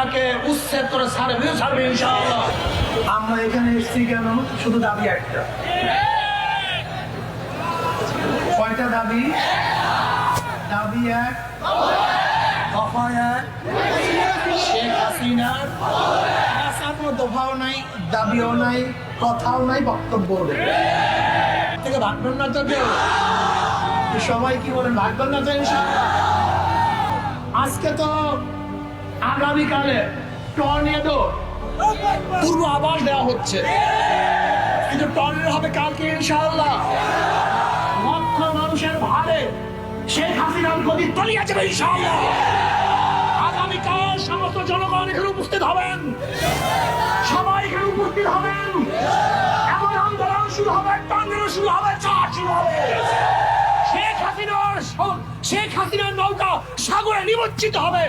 হাসিনাকে উচ্ছেদ করে ছাড়বে ইনশাআল্লাহ। আমরা এখানে এসেছি কেন? শুধু দাবি একটা। কয়টা দাবি? দাবি এক, দফা এক। শেখ হাসিনার কোনো দফাও নাই, দাবিও নাই, কথাও নাই, বক্তব্যও নেই। থেকে ভাববেন না তো কেউ? সবাই কি বলেন, ভাববেন না তো ইনশাআল্লাহ? আজকে তো আগামীকালে টর্নেডো পূর্ব আভাস দেওয়া হচ্ছে, কিন্তু টর্নেডো হবে কালকে ইনশাআল্লাহ। লক্ষ মানুষের ভারে শেখ হাসিনার গদি তলিয়ে যাবে ইনশাআল্লাহ। আগামীকাল সমস্ত জনগণ এখানে উপস্থিত হবেন, সবাই এখানে উপস্থিত হবেন। এমন আন্দোলন শুরু হবে, টর্নেডো শুরু হবে, চার শুরু হবে। শেখ হাসিনার নৌকা সাগরে নিমজ্জিত হবে।